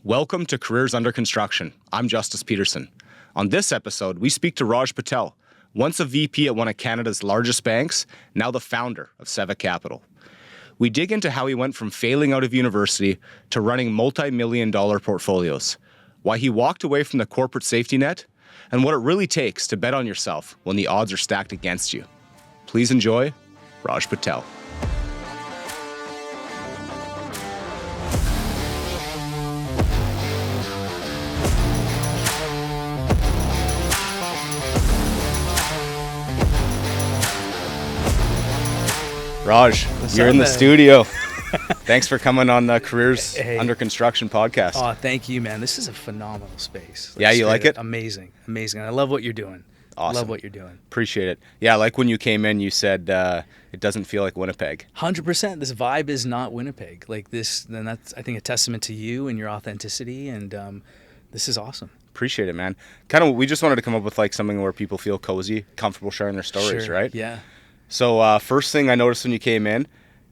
Welcome to Careers Under Construction. I'm Justice Peterson. On this episode, we speak to Raj Patel, once a VP at one of Canada's largest banks, now the founder of Seva Capital. We dig into how he went from failing out of university to running multi-million-dollar portfolios, why he walked away from the corporate safety net, and what it really takes to bet on yourself when the odds are stacked against you. Please enjoy Raj Patel. Raj, you're in the studio. Thanks for coming on the Careers Under Construction podcast. Oh, thank you, man. This is a phenomenal space. Yeah, you like it? Amazing. I love what you're doing. Awesome. Love what you're doing. Appreciate it. Yeah, like when you came in, you said it doesn't feel like Winnipeg. 100%. This vibe is not Winnipeg. Like this, then that's, I think, a testament to you and your authenticity, and this is awesome. Appreciate it, man. We just wanted to come up with like something where people feel cozy, comfortable sharing their stories, Sure. right? Yeah. So first thing I noticed when you came in,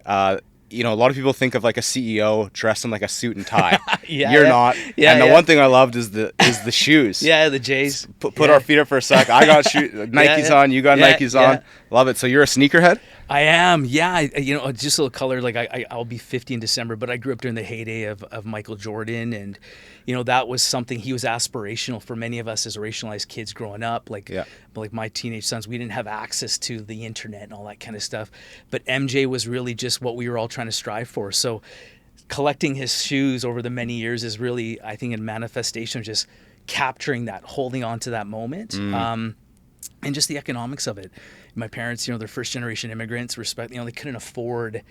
a lot of people think of like a CEO dressed in like a suit and tie. You're not. Yeah, and the one thing I loved is the shoes. Yeah, the J's. Put our feet up for a sec. I got Nikes on. You got Nikes on. Love it. So you're a sneakerhead? I am. Yeah. Just a little color. Like I'll be 50 in December, but I grew up during the heyday of Michael Jordan, and that was something. He was aspirational for many of us as racialized kids growing up. Like my teenage sons, we didn't have access to the internet and all that kind of stuff. But MJ was really just what we were all trying to strive for. So collecting his shoes over the many years is really, I think, a manifestation of just capturing that, holding on to that moment, and just the economics of it. My parents, they're first generation immigrants, they couldn't afford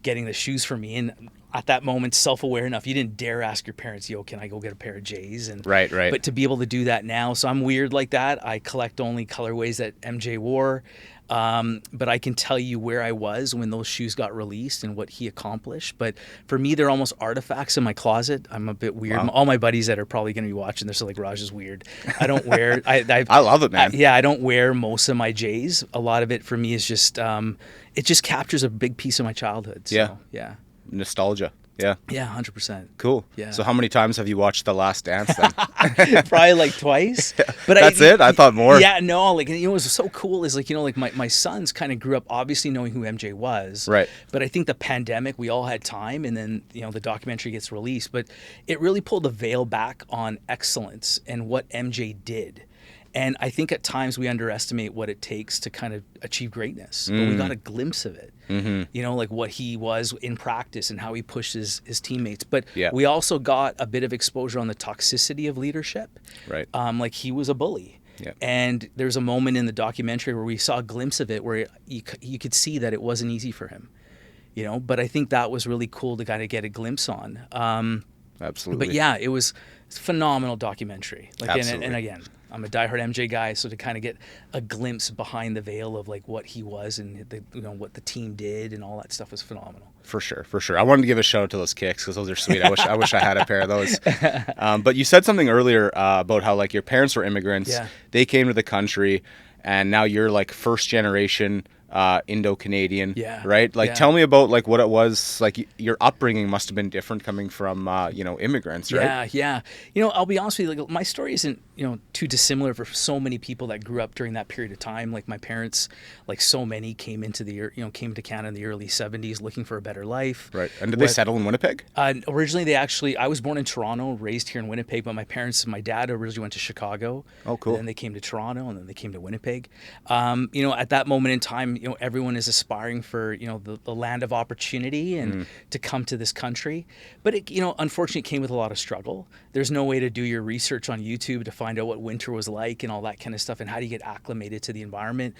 getting the shoes for me. And at that moment, self-aware enough, you didn't dare ask your parents, can I go get a pair of J's? And right. But to be able to do that now, so I'm weird like that. I collect only colorways that MJ wore. But I can tell you where I was when those shoes got released and what he accomplished. But for me, they're almost artifacts in my closet. I'm a bit weird. Wow. All my buddies that are probably going to be watching this are like, Raj is weird. I don't wear... I love it, man. I don't wear most of my J's. A lot of it for me is just... it just captures a big piece of my childhood. So, yeah. Nostalgia. Yeah. Yeah, 100%. Cool. Yeah. So how many times have you watched The Last Dance then? Probably like twice. But That's it? I thought more. Yeah, no, what's so cool is my sons kind of grew up obviously knowing who MJ was. Right. But I think the pandemic, we all had time, and then, the documentary gets released, but it really pulled the veil back on excellence and what MJ did. And I think at times we underestimate what it takes to kind of achieve greatness. But we got a glimpse of it, like what he was in practice and how he pushed his teammates. But we also got a bit of exposure on the toxicity of leadership. Right. Like he was a bully. Yeah. And there's a moment in the documentary where we saw a glimpse of it where you could see that it wasn't easy for him. But I think that was really cool to kind of get a glimpse on. Absolutely. But yeah, it's a phenomenal documentary. Absolutely. And again, I'm a diehard MJ guy, so to kind of get a glimpse behind the veil of like what he was and what the team did and all that stuff was phenomenal. For sure. I wanted to give a shout out to those kicks because those are sweet. I wish I had a pair of those. But you said something earlier about how like your parents were immigrants. Yeah. They came to the country, and now you're like first generation Indo-Canadian, right? Like, tell me about like what it was like. Your upbringing must have been different coming from immigrants, right? Yeah. I'll be honest with you. Like, my story isn't too dissimilar for so many people that grew up during that period of time. Like my parents, like so many, came to Canada in the early '70s looking for a better life. Right. And did they settle in Winnipeg? Originally, I was born in Toronto, raised here in Winnipeg, but my dad originally went to Chicago. Oh, cool. And then they came to Toronto, and then they came to Winnipeg. At that moment in time, everyone is aspiring for, the land of opportunity and to come to this country. But it, unfortunately, it came with a lot of struggle. There's no way to do your research on YouTube to find out what winter was like and all that kind of stuff and how do you get acclimated to the environment.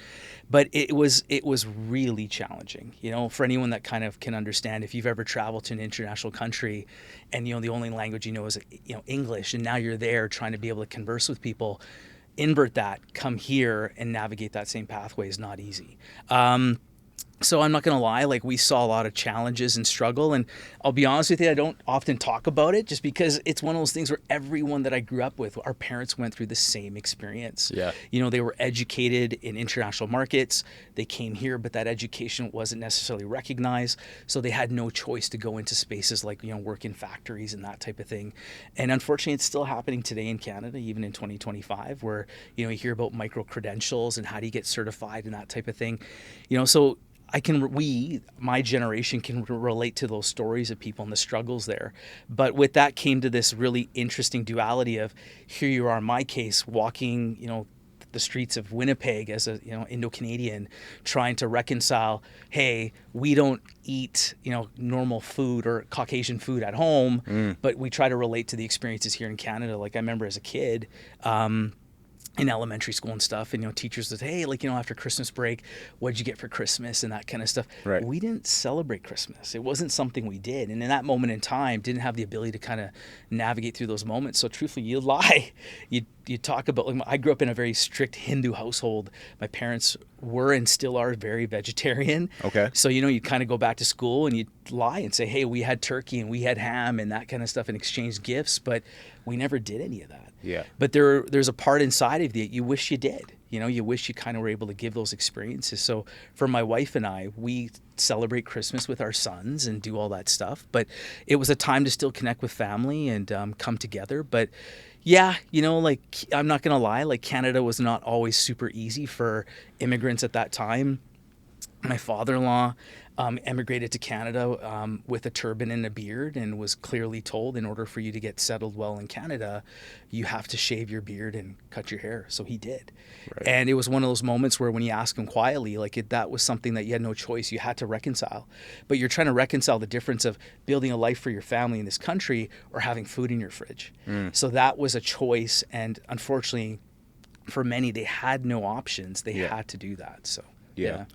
But it was really challenging, for anyone that kind of can understand. If you've ever traveled to an international country and, the only language is, English, and now you're there trying to be able to converse with people, invert that, come here and navigate that same pathway is not easy. So I'm not going to lie, like we saw a lot of challenges and struggle. And I'll be honest with you, I don't often talk about it just because it's one of those things where everyone that I grew up with, our parents went through the same experience. Yeah. You know, they were educated in international markets. They came here, but that education wasn't necessarily recognized. So they had no choice to go into spaces like, you know, work in factories and that type of thing. And unfortunately, it's still happening today in Canada, even in 2025, where, you know, you hear about micro credentials and how do you get certified and that type of thing. You know, so my generation can relate to those stories of people and the struggles there. But with that came to this really interesting duality of here you are, in my case, walking, you know, the streets of Winnipeg as a, you know, Indo-Canadian, trying to reconcile, hey, we don't eat, you know, normal food or Caucasian food at home, but we try to relate to the experiences here in Canada. Like I remember as a kid, in elementary school and stuff, and, you know, teachers would say, hey, like, you know, after Christmas break, what'd you get for Christmas and that kind of stuff. Right. We didn't celebrate Christmas. It wasn't something we did. And in that moment in time, didn't have the ability to kind of navigate through those moments. So truthfully, you lie. You talk about, like, I grew up in a very strict Hindu household. My parents were and still are very vegetarian. Okay. So, you know, you kind of go back to school and you lie and say, hey, we had turkey and we had ham and that kind of stuff and exchange gifts, but we never did any of that. Yeah. But there's a part inside of you you wish you did. You know, you wish you kind of were able to give those experiences. So for my wife and I, we celebrate Christmas with our sons and do all that stuff. But it was a time to still connect with family and come together. But yeah, you know, like, I'm not going to lie, like, Canada was not always super easy for immigrants at that time. My father-in-law emigrated to Canada with a turban and a beard and was clearly told in order for you to get settled well in Canada, you have to shave your beard and cut your hair. So he did. Right. And it was one of those moments where when you ask him quietly, like, that was something that you had no choice. You had to reconcile. But you're trying to reconcile the difference of building a life for your family in this country or having food in your fridge. So that was a choice. And unfortunately, for many, they had no options. They had to do that. So, yeah.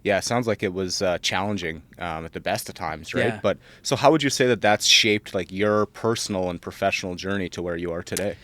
Yeah, it sounds like it was challenging at the best of times, right? Yeah. But so how would you say that that's shaped like your personal and professional journey to where you are today?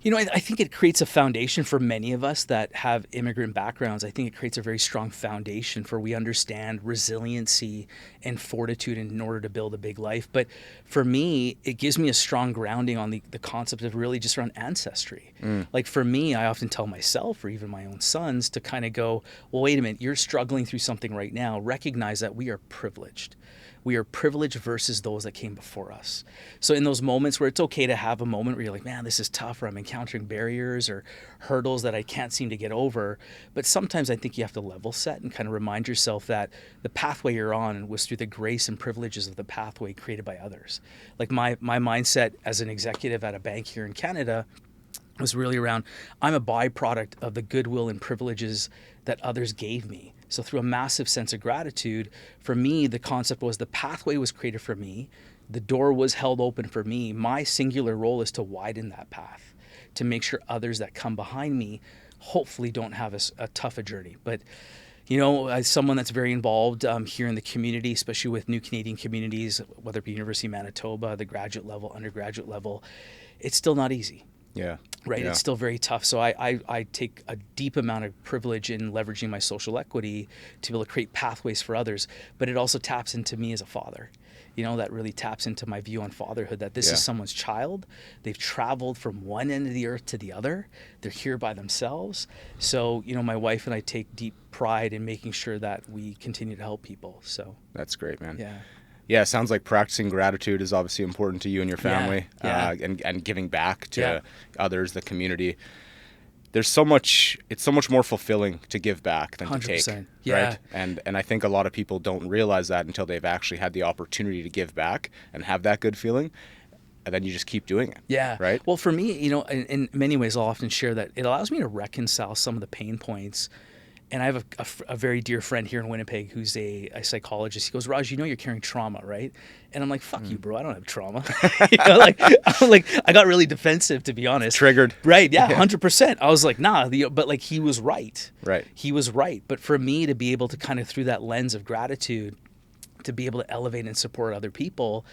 You know, I think it creates a foundation for many of us that have immigrant backgrounds. I think it creates a very strong foundation for we understand resiliency and fortitude in order to build a big life. But for me, it gives me a strong grounding on the concept of really just around ancestry. Like for me, I often tell myself or even my own sons to kind of go, well, wait a minute, you're struggling through something right now. Recognize that we are privileged. We are privileged versus those that came before us. So in those moments where it's okay to have a moment where you're like, man, this is tough, or I'm encountering barriers or hurdles that I can't seem to get over. But sometimes I think you have to level set and kind of remind yourself that the pathway you're on was through the grace and privileges of the pathway created by others. Like my mindset as an executive at a bank here in Canada was really around, I'm a byproduct of the goodwill and privileges that others gave me. So through a massive sense of gratitude, for me, the concept was the pathway was created for me. The door was held open for me. My singular role is to widen that path, to make sure others that come behind me hopefully don't have a tough a journey. But, you know, as someone that's very involved here in the community, especially with new Canadian communities, whether it be University of Manitoba, the graduate level, undergraduate level, it's still not easy. Yeah. Right. Yeah. It's still very tough. So I take a deep amount of privilege in leveraging my social equity to be able to create pathways for others. But it also taps into me as a father. You know, that really taps into my view on fatherhood, that this is someone's child. They've traveled from one end of the earth to the other. They're here by themselves. So, you know, my wife and I take deep pride in making sure that we continue to help people. So that's great, man. Yeah. Yeah, it sounds like practicing gratitude is obviously important to you and your family, and giving back to others, the community. It's so much more fulfilling to give back than to 100%. take, Yeah. right? And I think a lot of people don't realize that until they've actually had the opportunity to give back and have that good feeling. And then you just keep doing it. Yeah. Right. Well, for me, you know, in many ways, I'll often share that it allows me to reconcile some of the pain points. And I have a very dear friend here in Winnipeg who's a psychologist. He goes, Raj, you know you're carrying trauma, right? And I'm like, fuck you, bro. I don't have trauma. You know, I got really defensive, to be honest. Triggered. Right. Yeah. 100%. I was like, nah. But like, he was right. Right. He was right. But for me to be able to kind of through that lens of gratitude, to be able to elevate and support other people,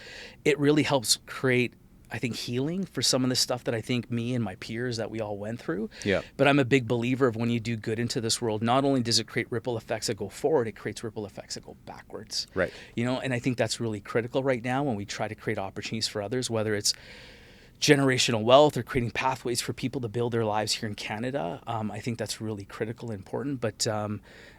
it really helps create I think, healing for some of the stuff that I think me and my peers that we all went through. Yeah. But I'm a big believer of when you do good into this world, not only does it create ripple effects that go forward, it creates ripple effects that go backwards. Right. You know, and I think that's really critical right now when we try to create opportunities for others, whether it's generational wealth or creating pathways for people to build their lives here in Canada. I think that's really critical and important. But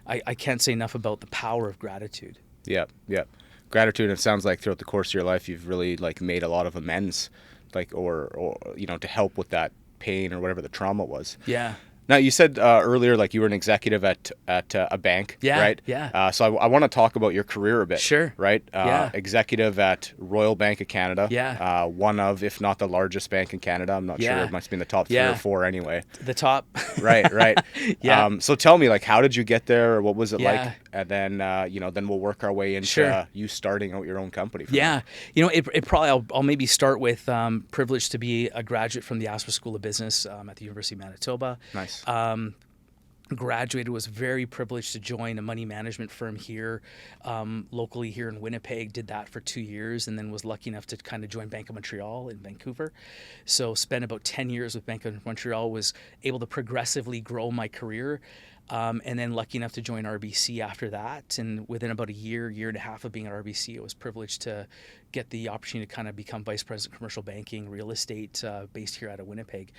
I can't say enough about the power of gratitude. Yeah. Yeah. Gratitude. It sounds like throughout the course of your life, you've really like made a lot of amends, like, or you know, to help with that pain or whatever the trauma was. Yeah. Now, you said earlier, like, you were an executive at a bank, Yeah, right? yeah. So I want to talk about your career a bit. Sure. Right? Yeah. Executive at Royal Bank of Canada. Yeah. One of, if not the largest bank in Canada. I'm not sure. Yeah. It must be in the top 3 Yeah. or 4 anyway. The top. Right, right. Yeah. So tell me, like, how did you get there? What was it Yeah. like? And then, you know, then we'll work our way into Sure. you starting out your own company. Yeah. You know, it probably, I'll maybe start with privileged to be a graduate from the Asper School of Business at the University of Manitoba. Nice. Graduated, was very privileged to join a money management firm here, locally here in Winnipeg. Did that for 2 years, and then was lucky enough to kind of join Bank of Montreal in Vancouver. So spent about 10 years with Bank of Montreal, was able to progressively grow my career. And then lucky enough to join RBC after that. And within about a year and a half of being at RBC, I was privileged to get the opportunity to kind of become Vice President Commercial Banking, Real Estate, based here out of Winnipeg.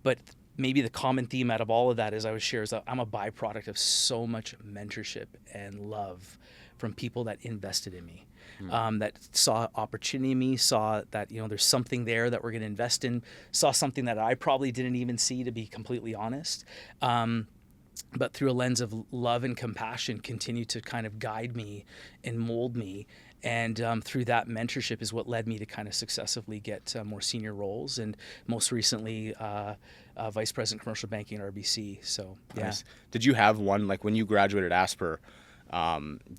But maybe the common theme out of all of that is I would share is that I'm a byproduct of so much mentorship and love from people that invested in me. That saw opportunity in me, saw that, you know, there's something there that we're going to invest in, saw something that I probably didn't even see, to be completely honest. But through a lens of love and compassion, continue to kind of guide me and mold me. And through that mentorship is what led me to kind of successively get more senior roles, and most recently Vice President Commercial Banking at RBC. So, yeah. Nice. Did you have one, like, when you graduated Asper,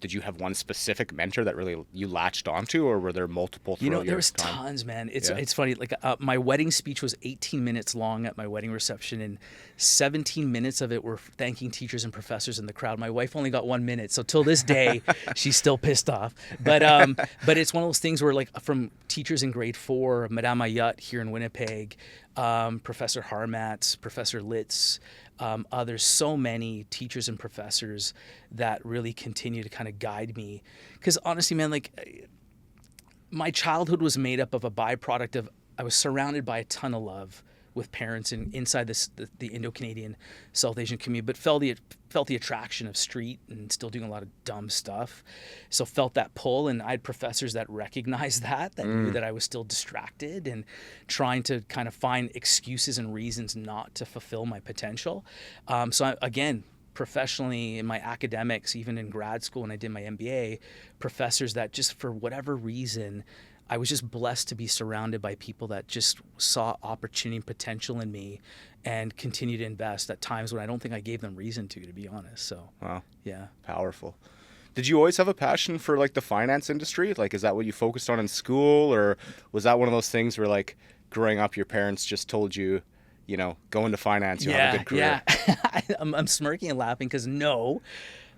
did you have one specific mentor that really you latched onto, or were there multiple? You know, there your was time? tons, man. It's Yeah. it's funny. Like my wedding speech was 18 minutes long at my wedding reception, and 17 minutes of it were thanking teachers and professors in the crowd. My wife only got 1 minute, so till this day, she's still pissed off. But it's one of those things where, like, from teachers in grade 4, Madame Ayut here in Winnipeg, Professor Harmat, Professor Litz. There's so many teachers and professors that really continue to kind of guide me. Because honestly, man, like, my childhood was made up of a byproduct of, I was surrounded by a ton of love with parents inside the Indo-Canadian South Asian community, but felt the attraction of street and still doing a lot of dumb stuff. So felt that pull, and I had professors that recognized that knew that I was still distracted and trying to kind of find excuses and reasons not to fulfill my potential. Again, professionally in my academics, even in grad school when I did my MBA, professors that just for whatever reason, I was just blessed to be surrounded by people that just saw opportunity and potential in me and continue to invest at times when I don't think I gave them reason to be honest. So, Wow. yeah. Powerful. Did you always have a passion for, like, the finance industry? Like, is that what you focused on in school, or was that one of those things where, like, growing up, your parents just told you, you know, go into finance, you'll have a good career? Yeah. I'm smirking and laughing because no.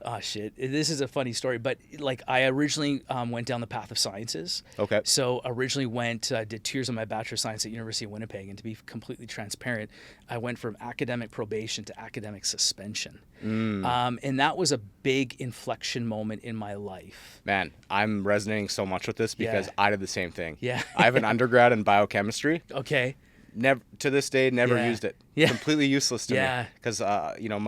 Oh, shit. This is a funny story, but, like, I originally went down the path of sciences. Okay. So originally did 2 years of my Bachelor of Science at University of Winnipeg, and to be completely transparent, I went from academic probation to academic suspension. And that was a big inflection moment in my life. Man, I'm resonating so much with this because Yeah. I did the same thing. Yeah. I have an undergrad in biochemistry. Okay. Never to this day, never Yeah. used it. Yeah. Completely useless to Yeah. me. Because you know,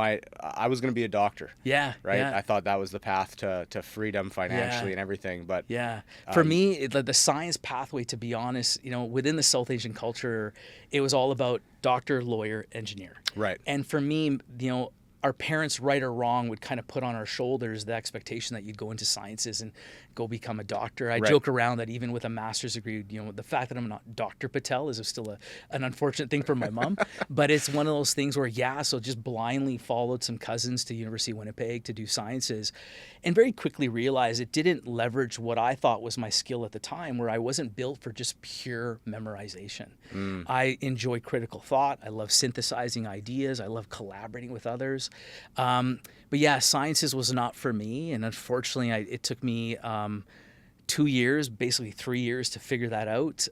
I was going to be a doctor. Yeah. Right. Yeah. I thought that was the path to freedom financially Yeah. and everything. But Yeah. For me, the science pathway, to be honest, you know, within the South Asian culture, it was all about doctor, lawyer, engineer. Right. And for me, you know, our parents, right or wrong, would kind of put on our shoulders the expectation that you'd go into sciences and go become a doctor. I Right. joke around that even with a master's degree, you know, the fact that I'm not Dr. Patel is still an unfortunate thing for my mom. But it's one of those things where, so just blindly followed some cousins to University of Winnipeg to do sciences, and very quickly realized it didn't leverage what I thought was my skill at the time, where I wasn't built for just pure memorization. I enjoy critical thought. I love synthesizing ideas. I love collaborating with others. But yeah, sciences was not for me, and unfortunately, it took me 2 years, basically 3 years, to figure that out.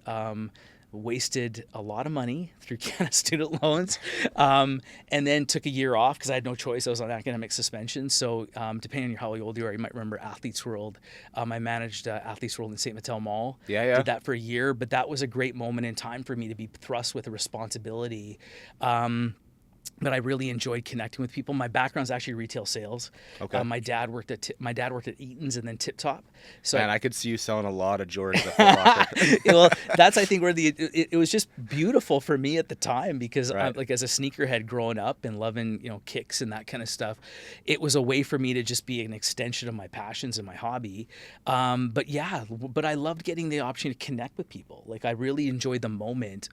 wasted a lot of money through Canada student loans, and then took a year off because I had no choice. I was on academic suspension. So depending on how old you are, you might remember Athletes World. I managed Athletes World in St. Patel Mall. Yeah. Did that for a year, but that was a great moment in time for me to be thrust with a responsibility. But I really enjoyed connecting with people. My background is actually retail sales. Okay. My dad worked at Eaton's and then Tip Top. So Man, I could see you selling a lot of Jordans at Foot Locker. well, that's I think where it was just beautiful for me at the time because Right. like as a sneakerhead growing up and loving kicks and that kind of stuff, it was a way for me to just be an extension of my passions and my hobby. But I loved getting the option to connect with people. Like I really enjoyed the moment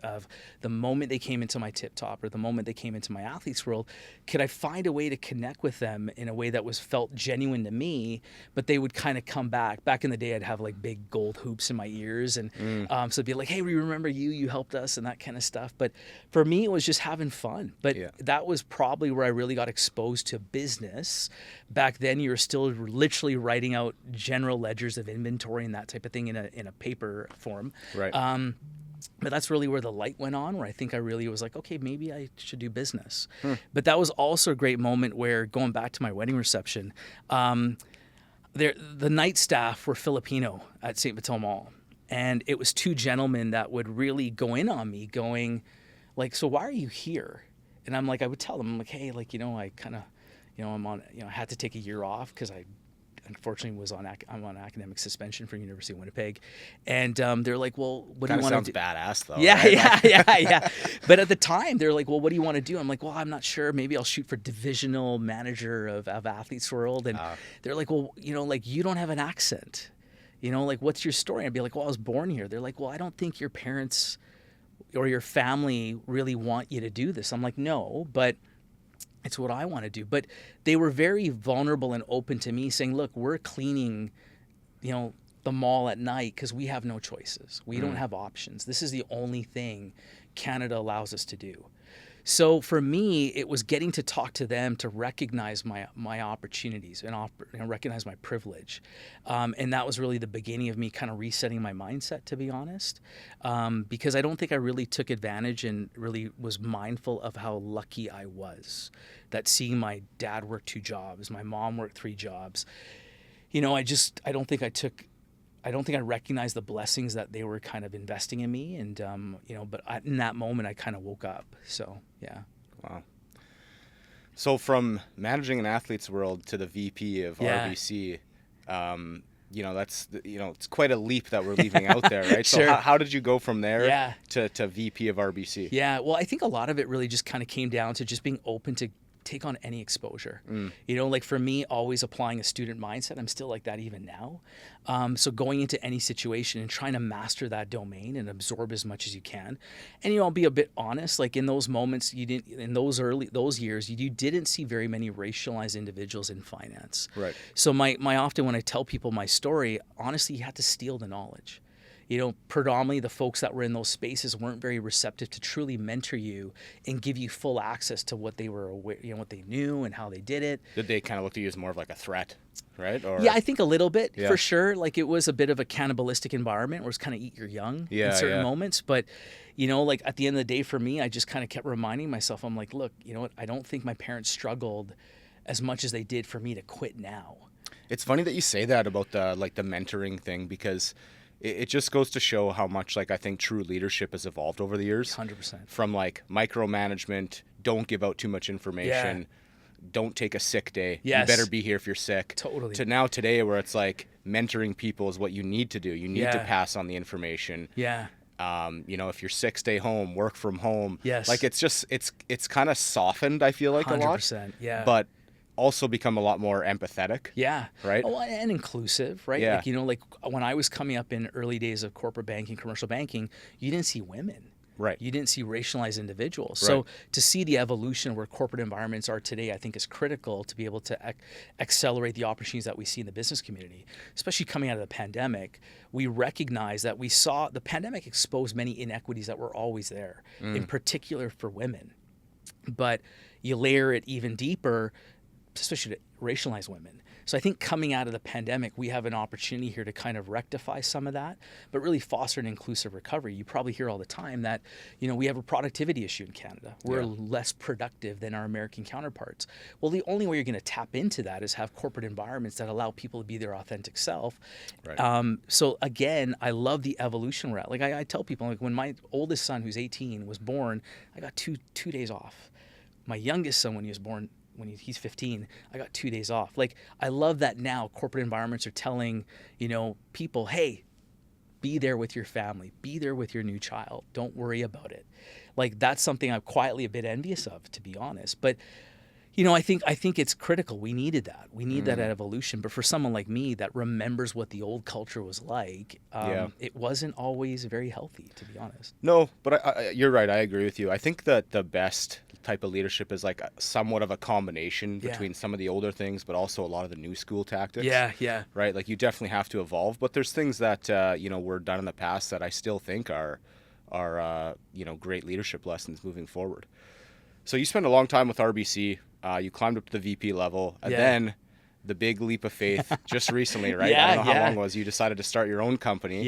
they came into my Tip Top or the moment they came into my Athletes World. Could I find a way to connect with them in a way that felt genuine to me, but they would kind of come back. Back in the day, I'd have like big gold hoops in my ears, and so it'd be like, "Hey, we remember you helped us," and that kind of stuff. But for me, it was just having fun. But that was probably where I really got exposed to business. Back then, you were still literally writing out general ledgers of inventory and that type of thing in a paper form. Right. But that's really where the light went on, where I think I really was like, okay, maybe I should do business. But that was also a great moment where, going back to my wedding reception, the night staff were Filipino at St. Patel Mall. And it was two gentlemen that would really go in on me going like, so why are you here? And I'm like, I would tell them, I'm like, hey, like, I kind of, I'm on, I had to take a year off because I unfortunately I'm on academic suspension for University of Winnipeg. And they're like, well, what do you want to do? Sounds badass though. Yeah, right? yeah. But at the time, they're like, well, what do you want to do? I'm like, well, I'm not sure. Maybe I'll shoot for divisional manager of Athletes World. And they're like, well, like you don't have an accent. Like what's your story? I'd be like, well, I was born here. They're like, well, I don't think your parents or your family really want you to do this. I'm like, no, but it's what I want to do. But they were very vulnerable and open to me saying, look, we're cleaning, the mall at night because we have no choices. We don't have options. This is the only thing Canada allows us to do. So for me, it was getting to talk to them to recognize my opportunities and recognize my privilege. And that was really the beginning of me kind of resetting my mindset, to be honest, because I don't think I really took advantage and really was mindful of how lucky I was that seeing my dad work 2 jobs, my mom worked 3 jobs. I don't think I recognized the blessings that they were kind of investing in me. And, but in that moment, I kind of woke up. So, yeah. Wow. So from managing an Athletes World to the VP of RBC, that's, it's quite a leap that we're leaving out there, right? Sure. So how did you go from there to VP of RBC? Yeah. Well, I think a lot of it really just kind of came down to just being open to take on any exposure. Like for me, always applying a student mindset. I'm still like that even now. So going into any situation and trying to master that domain and absorb as much as you can. And I'll be a bit honest, like in those moments in those years, you didn't see very many racialized individuals in finance. Right. So my often when I tell people my story, honestly, you had to steal the knowledge. Predominantly the folks that were in those spaces weren't very receptive to truly mentor you and give you full access to what they were aware, what they knew and how they did it. Did they kind of look at you as more of like a threat, right? Or yeah, I think a little bit for sure. Like it was a bit of a cannibalistic environment where it's kind of eat your young in certain moments. But, like at the end of the day for me, I just kind of kept reminding myself, I'm like, look, what? I don't think my parents struggled as much as they did for me to quit now. It's funny that you say that about the mentoring thing because it just goes to show how much I think true leadership has evolved over the years. 100%. From micromanagement, don't give out too much information, don't take a sick day. Yes. You better be here if you're sick. Totally. To now today where it's like mentoring people is what you need to do. You need to pass on the information. Yeah. If you're sick, stay home, work from home. Yes. Like it's just it's kind of softened, I feel like 100%, a lot. 100%. Yeah. But also become a lot more empathetic. Yeah. Right. Oh, and inclusive, right? Yeah. Like, when I was coming up in early days of corporate banking, commercial banking, you didn't see women. Right. You didn't see racialized individuals. Right. So to see the evolution where corporate environments are today, I think is critical to be able to accelerate the opportunities that we see in the business community, especially coming out of the pandemic. We recognize that we saw the pandemic expose many inequities that were always there, in particular for women. But you layer it even deeper, especially to racialized women. So I think coming out of the pandemic, we have an opportunity here to kind of rectify some of that, but really foster an inclusive recovery. You probably hear all the time that, we have a productivity issue in Canada. We're less productive than our American counterparts. Well, the only way you're going to tap into that is have corporate environments that allow people to be their authentic self. Right. So again, I love the evolution we're at. Like I tell people, like when my oldest son, who's 18, was born, I got two days off. My youngest son, when he was born, he's 15, I got 2 days off. Like, I love that now corporate environments are telling, people, hey, be there with your family, be there with your new child. Don't worry about it. Like, that's something I'm quietly a bit envious of, to be honest. But, I think it's critical. We needed that. We need that evolution. But for someone like me that remembers what the old culture was like, it wasn't always very healthy, to be honest. No, but you're right. I agree with you. I think that the best type of leadership is like somewhat of a combination between some of the older things, but also a lot of the new school tactics. Yeah. Right? Like, you definitely have to evolve. But there's things that, were done in the past that I still think are great leadership lessons moving forward. So you spent a long time with RBC. You climbed up to the VP level, and then the big leap of faith just recently, right? I don't know how long it was. You decided to start your own company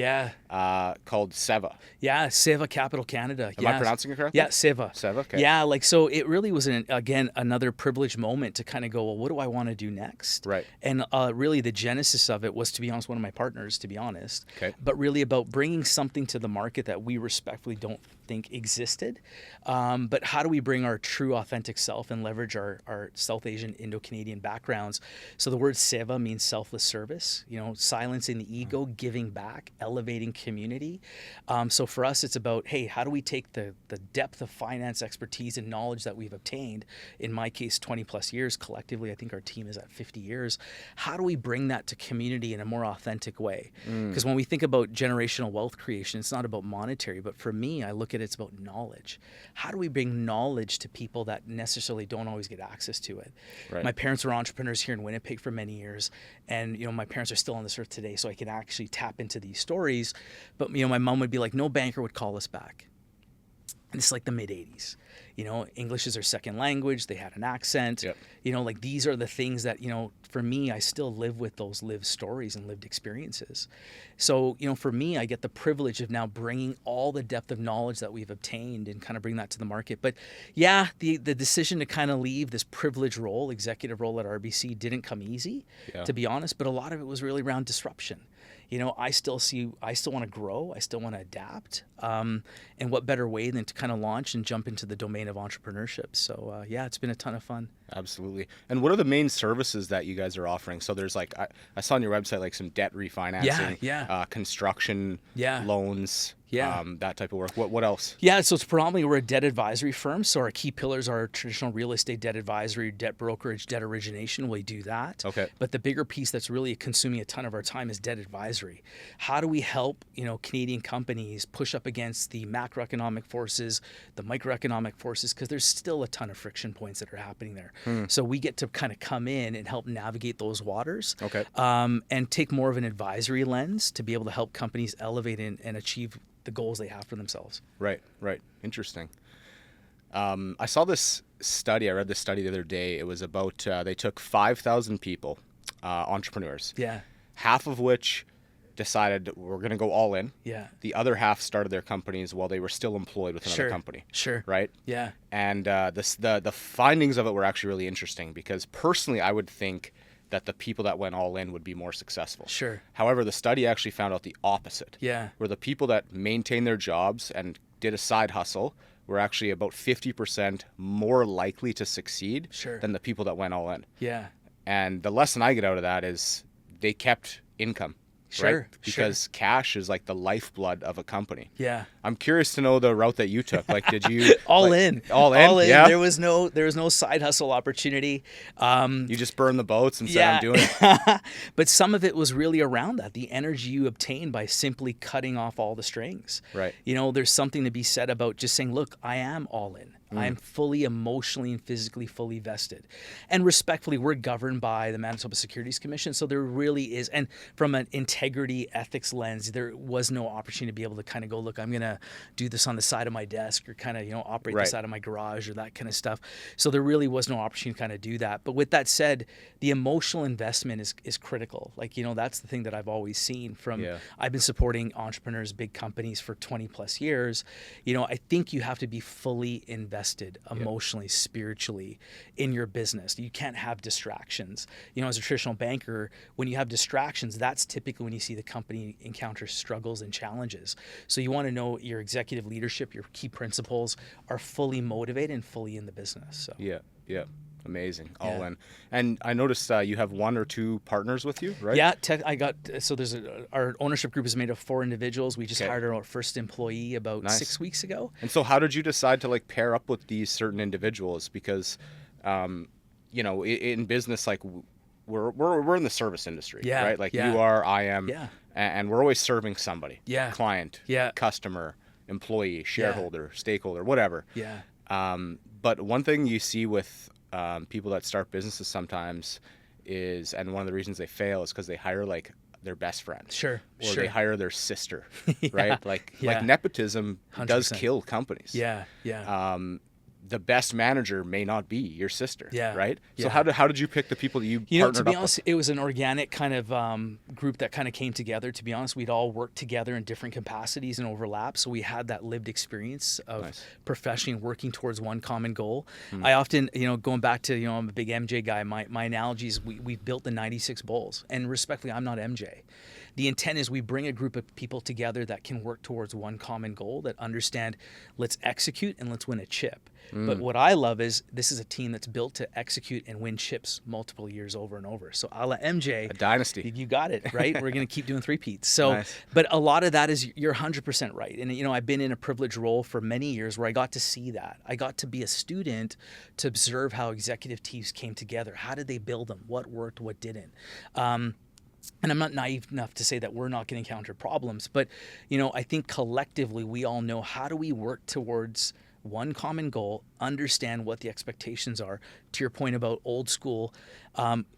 called Seva. Yeah, Seva Capital Canada. Am I pronouncing it correctly? Yeah, Seva. Seva, okay. Yeah, so it really was, again, another privileged moment to kind of go, well, what do I want to do next? Right. And really the genesis of it was, to be honest, one of my partners, to be honest. Okay. But really about bringing something to the market that we respectfully don't think existed. But how do we bring our true authentic self and leverage our South Asian Indo-Canadian backgrounds? So the word Seva means selfless service, silencing the ego, giving back, elevating community. So for us, it's about, hey, how do we take the depth of finance expertise and knowledge that we've obtained, in my case, 20 plus years collectively, I think our team is at 50 years. How do we bring that to community in a more authentic way? Because when we think about generational wealth creation, it's not about monetary, but for me, I look at it's about knowledge. How do we bring knowledge to people that necessarily don't always get access to it? Right. My parents were entrepreneurs here in Winnipeg for many years, and my parents are still on this earth today, so I can actually tap into these stories. But my mom would be like, no banker would call us back. And it's like the mid 80s. English is their second language. They had an accent. Yep. These are the things that, for me, I still live with those lived stories and lived experiences. So, for me, I get the privilege of now bringing all the depth of knowledge that we've obtained and kind of bring that to the market. But yeah, the decision to kind of leave this privileged role, executive role at RBC, didn't come easy, to be honest. But a lot of it was really around disruption. I still want to grow. I still want to adapt. And what better way than to kind of launch and jump into the domain of entrepreneurship. So it's been a ton of fun. Absolutely. And what are the main services that you guys are offering? So there's I saw on your website, some debt refinancing, construction loans. That type of work. What else? Yeah, so it's predominantly, we're a debt advisory firm. So our key pillars are traditional real estate debt advisory, debt brokerage, debt origination. We do that. Okay. But the bigger piece that's really consuming a ton of our time is debt advisory. How do we help, Canadian companies push up against the macroeconomic forces, the microeconomic forces, because there's still a ton of friction points that are happening there. So we get to kind of come in and help navigate those waters. Okay. And take more of an advisory lens to be able to help companies elevate and achieve the goals they have for themselves. Right. Interesting. I saw this study. I read this study the other day. It was about, they took 5,000 people, entrepreneurs. Yeah. Half of which decided we're going to go all in. Yeah. The other half started their companies while they were still employed with another company. Sure. Right? Yeah. And the findings of it were actually really interesting, because personally I would think that the people that went all in would be more successful. Sure. However, the study actually found out the opposite. Yeah. Where the people that maintained their jobs and did a side hustle were actually about 50% more likely to succeed than the people that went all in. Yeah. And the lesson I get out of that is they kept income. Right? Because cash is like the lifeblood of a company. Yeah. I'm curious to know the route that you took. Did you all in? Yeah. There was no side hustle opportunity. You just burned the boats and said, I'm doing it. But some of it was really around that, the energy you obtain by simply cutting off all the strings. Right. There's something to be said about just saying, look, I am all in. I am fully emotionally and physically fully vested. And respectfully, we're governed by the Manitoba Securities Commission. So there really is, and from an integrity integrity, ethics lens, there was no opportunity to be able to kind of go, look, I'm going to do this on the side of my desk or kind of, you know, operate Right. this out of my garage or that kind of stuff. So there really was no opportunity to kind of do that. But with that said, the emotional investment is critical. Like, you know, that's the thing that I've always seen from, I've been supporting entrepreneurs, big companies for 20 plus years. You know, I think you have to be fully invested emotionally, spiritually in your business. You can't have distractions. You know, as a traditional banker, when you have distractions, that's typically when you see the company encounter struggles and challenges. So you want to know your executive leadership, your key principles are fully motivated and fully in the business. So Yeah. Amazing. All in. And I noticed you have 1 or 2 partners with you, right? Yeah. Our ownership group is made of 4 individuals. We just hired our first employee about 6 weeks ago. And so how did you decide to like pair up with these certain individuals? Because, you know, in business, like we're in the service industry, right? Like you are, I am, and we're always serving somebody, client, customer, employee, shareholder, stakeholder, whatever. But one thing you see with people that start businesses sometimes is, and one of the reasons they fail is because they hire like their best friend, or they hire their sister, right? Like nepotism 100%. Does kill companies. The best manager may not be your sister, right? So how did you pick the people that you partnered up with? To be honest, it was an organic kind of group that kind of came together. To be honest, we'd all worked together in different capacities and overlap, so we had that lived experience of professionally working towards one common goal. I often, you know, going back to, you know, I'm a big MJ guy. My analogy is we've built the 96 Bulls, and respectfully, I'm not MJ. The intent is we bring a group of people together that can work towards one common goal, that understand, let's execute and let's win a chip. But what I love is this is a team that's built to execute and win chips multiple years over and over. So a la MJ. A dynasty. You got it, right? We're going to keep doing three-peats. So, but a lot of that is, you're 100% right. And, you know, I've been in a privileged role for many years where I got to see that. I got to be a student to observe how executive teams came together. How did they build them? What worked? What didn't? And I'm not naive enough to say that we're not going to encounter problems, but, you know, I think collectively we all know, how do we work towards one common goal, understand what the expectations are. To your point about old school,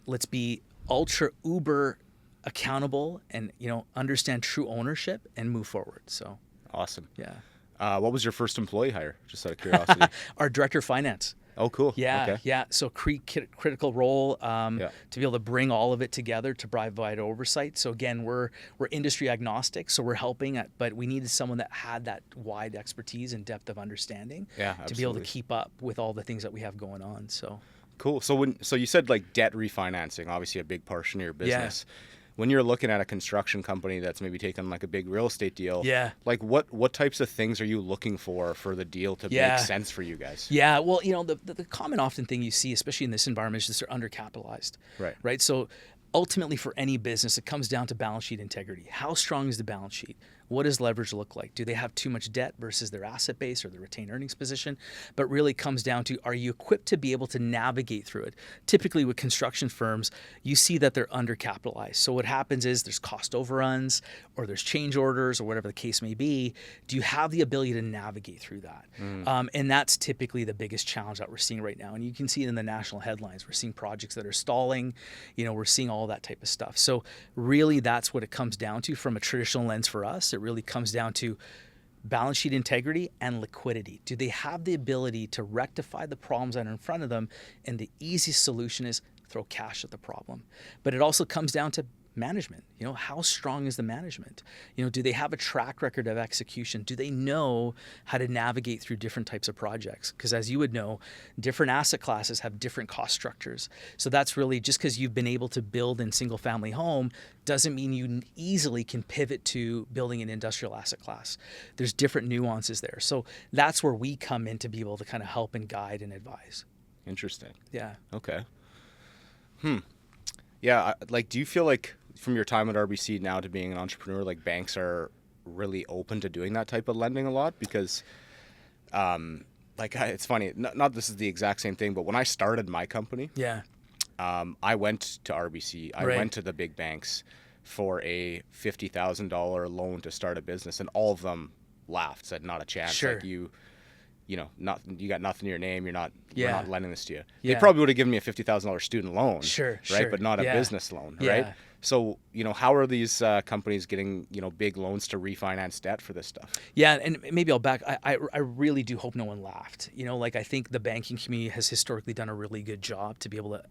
let's be ultra uber accountable and, you know, understand true ownership and move forward. So awesome. Yeah. What was your first employee hire? Just out of curiosity. Our director of finance. Oh, cool. Yeah. So critical role to be able to bring all of it together to provide oversight. So again, we're industry agnostic, so we're helping, but we needed someone that had that wide expertise and depth of understanding to be able to keep up with all the things that we have going on. So cool. So you said like debt refinancing, obviously a big portion of your business. When you're looking at a construction company that's maybe taken like a big real estate deal, like what types of things are you looking for the deal to make sense for you guys? Yeah, well, you know, the common often thing you see, especially in this environment, is just they're undercapitalized. Right. So ultimately for any business, it comes down to balance sheet integrity. How strong is the balance sheet? What does leverage look like? Do they have too much debt versus their asset base or their retained earnings position? But really comes down to, are you equipped to be able to navigate through it? Typically with construction firms, you see that they're undercapitalized. So what happens is there's cost overruns or there's change orders or whatever the case may be. Do you have the ability to navigate through that? And that's typically the biggest challenge that we're seeing right now. And you can see it in the national headlines. We're seeing projects that are stalling. You know, we're seeing all that type of stuff. So really that's what it comes down to from a traditional lens for us. It really comes down to balance sheet integrity and liquidity. Do they have the ability to rectify the problems that are in front of them? And the easiest solution is throw cash at the problem. But it also comes down to management. You know, how strong is the management? You know, do they have a track record of execution? Do they know how to navigate through different types of projects? Because as you would know, different asset classes have different cost structures. So that's really, just because you've been able to build in single family home doesn't mean you easily can pivot to building an industrial asset class. There's different nuances there. So that's where we come in to be able to kind of help and guide and advise. Interesting. Yeah. Okay. Yeah. Like, do you feel like from your time at RBC now to being an entrepreneur, like banks are really open to doing that type of lending a lot? Because like, it's funny, not this is the exact same thing, but when I started my company, I went to RBC, I went to the big banks for a $50,000 loan to start a business, and all of them laughed, said not a chance. Like you know, you got nothing in your name. We're not lending this to you. They probably would have given me a $50,000 student loan, right? But not a business loan, right? So, how are these companies getting, big loans to refinance debt for this stuff? Yeah, and maybe I'll back. I really do hope no one laughed. Like I think the banking community has historically done a really good job to be able to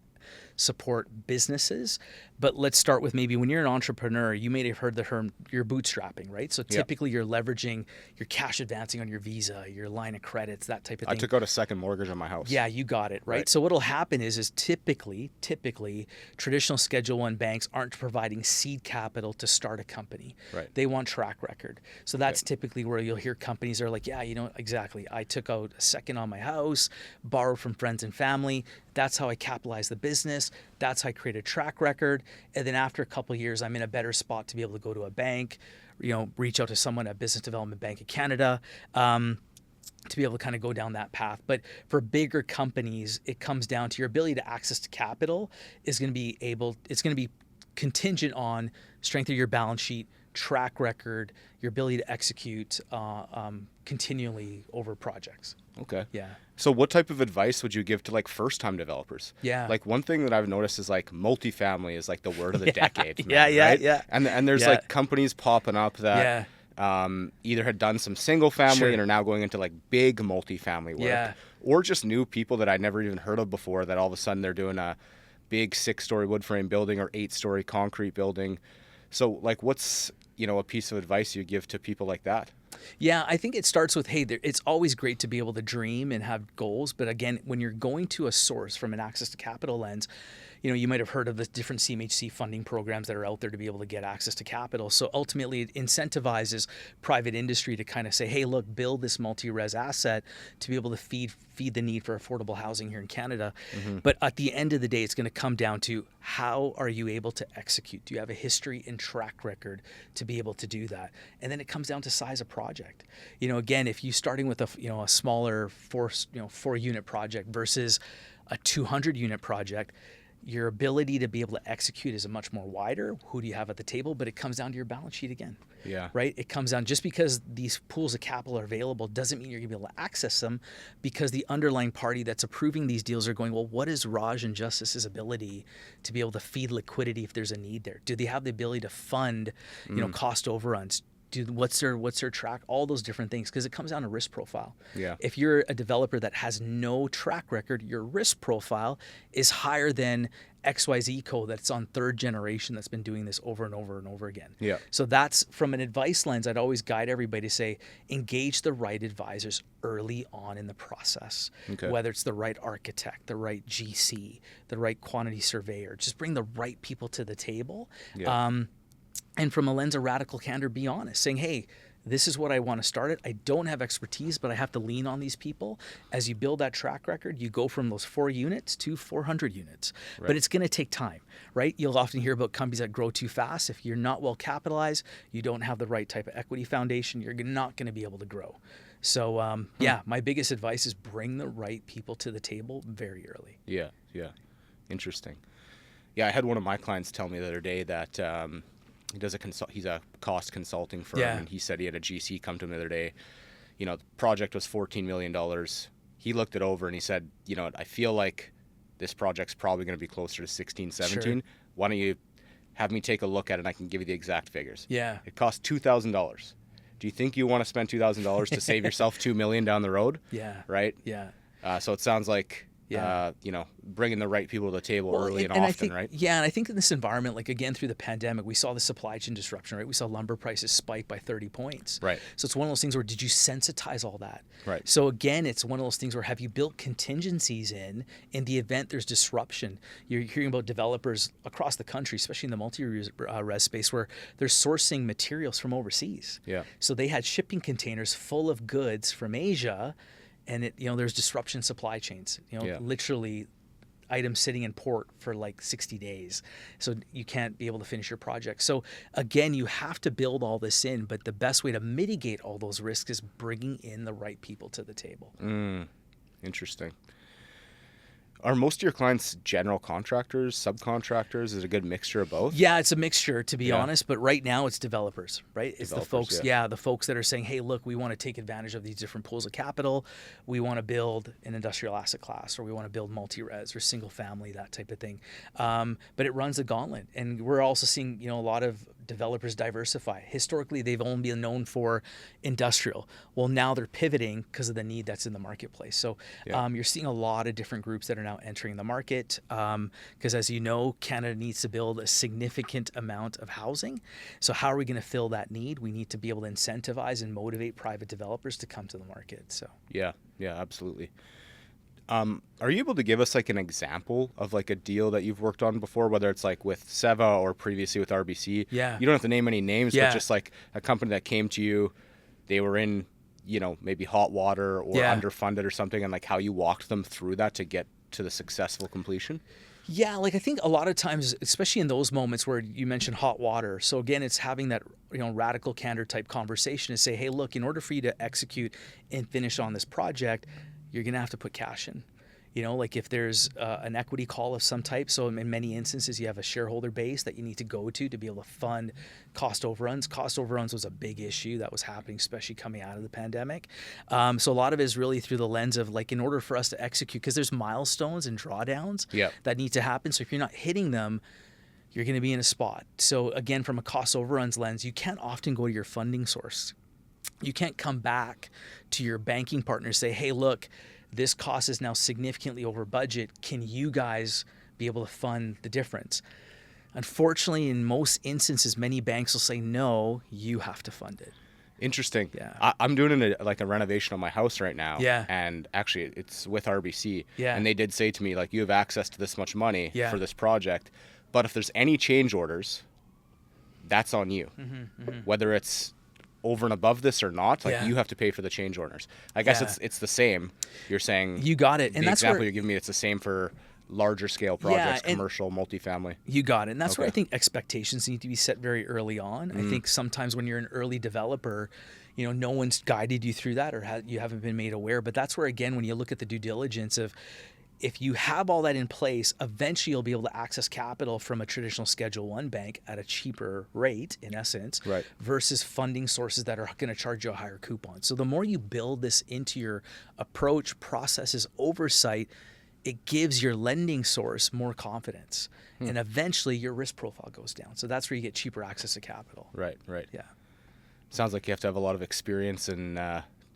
support businesses. But let's start with maybe when you're an entrepreneur, you may have heard the term you're bootstrapping, right? So typically you're leveraging your cash advancing on your Visa, your line of credits, that type of thing. I took out a second mortgage on my house. Yeah, you got it, right? So what'll happen is typically traditional Schedule I banks aren't providing seed capital to start a company. Right. They want track record. So that's typically where you'll hear companies are like, yeah, exactly. I took out a second on my house, borrowed from friends and family. That's how I capitalized the business. That's how I created a track record. And then after a couple of years, I'm in a better spot to be able to go to a bank, reach out to someone at Business Development Bank of Canada, to be able to kind of go down that path. But for bigger companies, it comes down to your ability to access to capital it's going to be contingent on strength of your balance sheet, track record, your ability to execute continually over projects. Okay. Yeah. So what type of advice would you give to first-time developers? Yeah. One thing that I've noticed is multifamily is the word of the decade. Yeah, right? yeah. And there's companies popping up that either had done some single family and are now going into big multifamily work, or just new people that I'd never even heard of before that all of a sudden they're doing a big 6-story wood frame building or 8-story concrete building. So what's a piece of advice you give to people like that? Yeah, I think it starts with, hey, it's always great to be able to dream and have goals. But again, when you're going to a source from an access to capital lens, you might have heard of the different CMHC funding programs that are out there to be able to get access to capital. So ultimately, it incentivizes private industry to kind of say, hey, look, build this multi-res asset to be able to feed the need for affordable housing here in Canada. Mm-hmm. But at the end of the day, it's going to come down to how are you able to execute? Do you have a history and track record to be able to do that? And then it comes down to size of project. Again, if you're starting with a smaller 4-unit project versus a 200-unit project, your ability to be able to execute is a much more wider. Who do you have at the table? But it comes down to your balance sheet again. Yeah. Right? It comes down, just because these pools of capital are available doesn't mean you're going to be able to access them, because the underlying party that's approving these deals are going, well, what is Raj and Justice's ability to be able to feed liquidity if there's a need there? Do they have the ability to fund, cost overruns? What's their track, all those different things, because it comes down to risk profile. Yeah. If you're a developer that has no track record, your risk profile is higher than XYZ Co that's on 3rd generation that's been doing this over and over and over again. Yeah. So that's, from an advice lens, I'd always guide everybody to say, engage the right advisors early on in the process. Okay. Whether it's the right architect, the right GC, the right quantity surveyor, just bring the right people to the table. Yeah. And from a lens of radical candor, be honest, saying, hey, this is what I want to start it. I don't have expertise, but I have to lean on these people. As you build that track record, you go from those 4 units to 400 units. Right. But it's going to take time, right? You'll often hear about companies that grow too fast. If you're not well capitalized, you don't have the right type of equity foundation, you're not going to be able to grow. So, my biggest advice is bring the right people to the table very early. Yeah. Interesting. Yeah, I had one of my clients tell me the other day that he's a cost consulting firm, and he said he had a GC come to him the other day. The project was $14 million. He looked it over and he said, I feel like this project's probably going to be closer to 16, 17. Sure. Why don't you have me take a look at it and I can give you the exact figures. Yeah. It cost $2,000. Do you think you want to spend $2,000 to save yourself $2 million down the road? Yeah. Right? Yeah. So it sounds like bringing the right people to the table early and often, I think, right? Yeah, and I think in this environment, again, through the pandemic, we saw the supply chain disruption, right? We saw lumber prices spike by 30 points. Right. So it's one of those things where, did you sensitize all that? Right. So again, it's one of those things where, have you built contingencies in the event there's disruption? You're hearing about developers across the country, especially in the multi-res space, where they're sourcing materials from overseas. Yeah. So they had shipping containers full of goods from Asia, and there's disruption in supply chains. Literally items sitting in port for 60 days. So you can't be able to finish your project. So again, you have to build all this in, but the best way to mitigate all those risks is bringing in the right people to the table. Interesting. Are most of your clients general contractors, subcontractors? Is it a good mixture of both? Yeah, it's a mixture, to be Yeah. honest, but right now it's developers, right? It's the Developers, folks, yeah. the folks that are saying, hey, look, we want to take advantage of these different pools of capital. We want to build an industrial asset class, or we want to build multi-res or single family, that type of thing. But it runs a gauntlet. And we're also seeing, a lot of developers diversify. Historically, they've only been known for industrial. Well, now they're pivoting because of the need that's in the marketplace. So you're seeing a lot of different groups that are now entering the market because, as you know, Canada needs to build a significant amount of housing. So how are we going to fill that need? We need to be able to incentivize and motivate private developers to come to the market. So Yeah, absolutely. Are you able to give us like an example of like a deal that you've worked on before, whether it's like with Seva or previously with RBC? Yeah. You don't have to name any names, Yeah. but just like a company that came to you, they were in, maybe hot water or underfunded or something, and like how you walked them through that to get to the successful completion? Yeah, like I think a lot of times, especially in those moments where you mentioned hot water. So again, it's having that radical candor type conversation to say, hey, look, in order for you to execute and finish on this project, you're going to have to put cash in. Like if there's an equity call of some type. So in many instances, you have a shareholder base that you need to go to be able to fund cost overruns. Cost overruns was a big issue that was happening, especially coming out of the pandemic. So a lot of it is really through the lens of like, in order for us to execute, because there's milestones and drawdowns that need to happen. So if you're not hitting them, you're going to be in a spot. So again, from a cost overruns lens, you can't often go to your funding source. You can't come back to your banking partner and say, hey, look, this cost is now significantly over budget. Can you guys be able to fund the difference? Unfortunately, in most instances, many banks will say, no, you have to fund it. Interesting. Yeah. I'm doing a renovation on my house right now. Yeah. And actually, it's with RBC. Yeah. And they did say to me, like, you have access to this much money Yeah. for this project. But if there's any change orders, that's on you. Whether it's over and above this or not, like you have to pay for the change orders. I guess it's the same. You're saying you got it, and the that's example where you're giving me. It's the same for larger scale projects, and commercial, multifamily. you got it, and that's where I think expectations need to be set very early on. I think sometimes when you're an early developer, no one's guided you through that, or you haven't been made aware. But that's where, again, when you look at the due diligence of, if you have all that in place, eventually you'll be able to access capital from a traditional Schedule I bank at a cheaper rate, in essence, Right. versus funding sources that are going to charge you a higher coupon. So the more you build this into your approach, processes, oversight, it gives your lending source more confidence. And eventually your risk profile goes down. So that's where you get cheaper access to capital. Right. Yeah. Sounds like you have to have a lot of experience and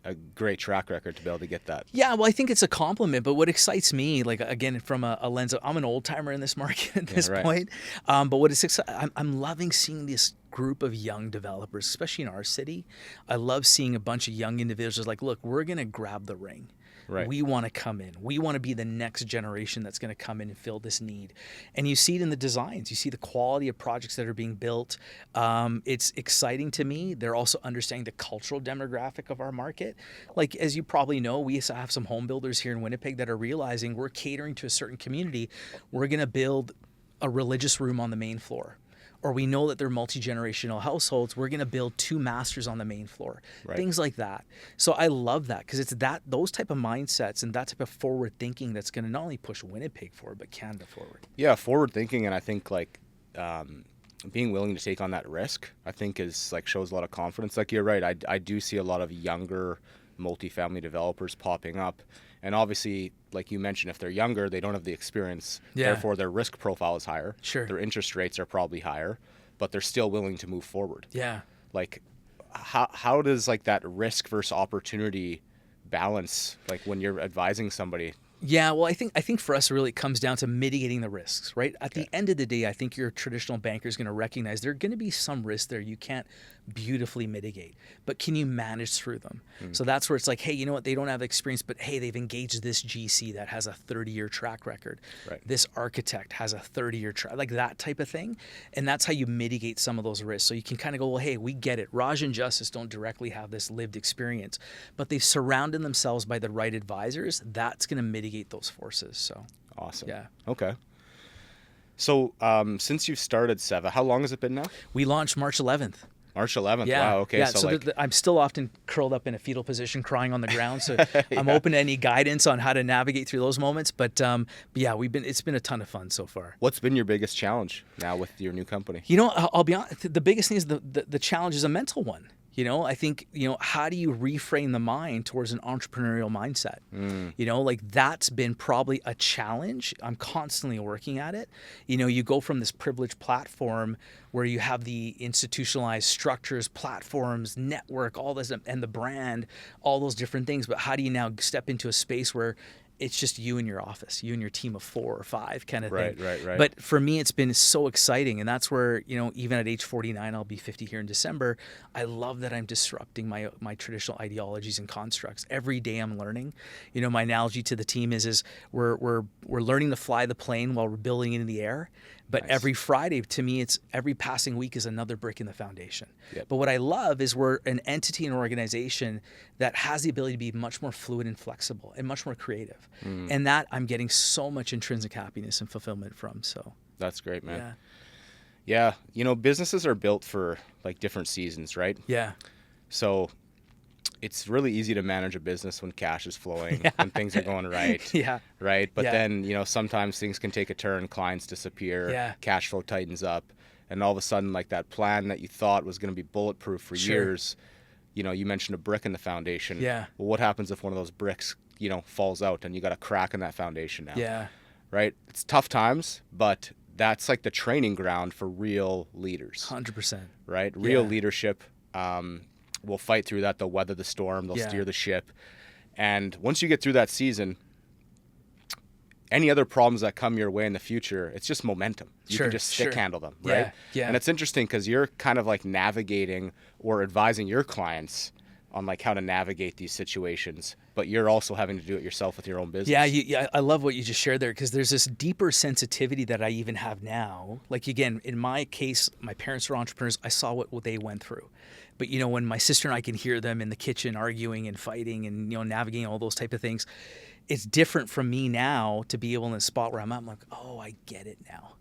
a great track record to be able to get that. Yeah, well, I think it's a compliment. But what excites me, like, again, from a lens of, I'm an old timer in this market at this point. But what is I'm loving seeing this group of young developers, especially in our city. I love seeing a bunch of young individuals like, look, we're going to grab the ring. Right. We want to come in. We want to be the next generation that's going to come in and fill this need. And you see it in the designs. You see the quality of projects that are being built. It's exciting to me. They're also understanding the cultural demographic of our market. Like, as you probably know, we have some home builders here in Winnipeg that are realizing we're catering to a certain community. We're going to build a religious room on the main floor. Or we know that they're multi-generational households, we're going to build 2 masters on the main floor. Right. Things like that. So I love that, because it's those type of mindsets and that type of forward thinking that's going to not only push Winnipeg forward, but Canada forward. Yeah, forward thinking, and I think like being willing to take on that risk, I think shows a lot of confidence. Like, you're right, I do see a lot of younger multifamily developers popping up. And obviously, like you mentioned, if they're younger, they don't have the experience. Yeah. Therefore, their risk profile is higher. Sure. Their interest rates are probably higher, but they're still willing to move forward. Yeah. Like, how does like that risk versus opportunity balance, like when you're advising somebody? Yeah, well, I think for us, really, it comes down to mitigating the risks, right? At the end of the day, I think your traditional banker is going to recognize there are going to be some risks there you can't beautifully mitigate, but can you manage through them? So that's where it's like, hey, you know what? They don't have experience, but hey, they've engaged this GC that has a 30-year track record. Right. This architect has a 30-year track, like that type of thing. And that's how you mitigate some of those risks. So you can kind of go, well, hey, we get it. Raj and Justice don't directly have this lived experience, but they've surrounded themselves by the right advisors. That's going to mitigate those forces. So Awesome. yeah. Okay. So since you've started Seva, how long has it been now? We launched March 11th. March 11th. Yeah. Wow. Okay. Yeah. So, So like, I'm still often curled up in a fetal position, crying on the ground. So I'm open to any guidance on how to navigate through those moments. But yeah, it's been a ton of fun so far. what's been your biggest challenge now with your new company? You know, I'll be honest. The biggest thing is the challenge is a mental one. You know, I think, you know, how do you reframe the mind towards an entrepreneurial mindset? You know, like that's been probably a challenge. I'm constantly working at it. You know, you go from this privileged platform where you have the institutionalized structures, platforms, network, all this, and the brand, all those different things. But how do you now step into a space where it's just you and your office, you and your team of 4 or 5 kind of thing. Right. But for me, it's been so exciting. And that's where, you know, even at age 49, I'll be 50 here in December. I love that I'm disrupting my traditional ideologies and constructs. Every day I'm learning. You know, my analogy to the team is we're learning to fly the plane while we're building it in the air. But Nice. every Friday, to me, it's every passing week is another brick in the foundation. Yep. But what I love is we're an entity and organization that has the ability to be much more fluid and flexible and much more creative. And that I'm getting so much intrinsic happiness and fulfillment from. So That's great, man. yeah. Yeah. You know, businesses are built for like different seasons, right? Yeah. So it's really easy to manage a business when cash is flowing, when things are going right. Yeah. Right. But Yeah. then, you know, sometimes things can take a turn, clients disappear, Yeah. cash flow tightens up. And all of a sudden, like that plan that you thought was going to be bulletproof for Sure. years, you know, you mentioned a brick in the foundation. Yeah. Well, what happens if one of those bricks, you know, falls out and you got a crack in that foundation now? Yeah. Right. It's tough times, but that's like the training ground for real leaders. 100%. Right? Real Yeah. leadership will fight through that. They'll weather the storm. They'll Yeah. steer the ship. And once you get through that season, any other problems that come your way in the future, it's just momentum. You Sure, can just stick sure. handle them, Yeah, right? yeah. And it's interesting because you're kind of like navigating or advising your clients on like how to navigate these situations, but you're also having to do it yourself with your own business. Yeah, I love what you just shared there because there's this deeper sensitivity that I even have now. Like, again, in my case, my parents are entrepreneurs. I saw what they went through. But, you know, when my sister and I can hear them in the kitchen arguing and fighting and, you know, navigating all those type of things, it's different from me now to be able in a spot where I'm like, oh, I get it now.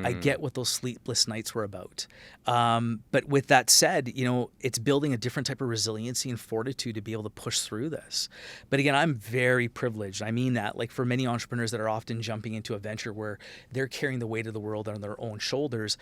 I get what those sleepless nights were about. But with that said, you know, it's building a different type of resiliency and fortitude to be able to push through this. But again, I'm very privileged. I mean that, like for many entrepreneurs that are often jumping into a venture where they're carrying the weight of the world on their own shoulders,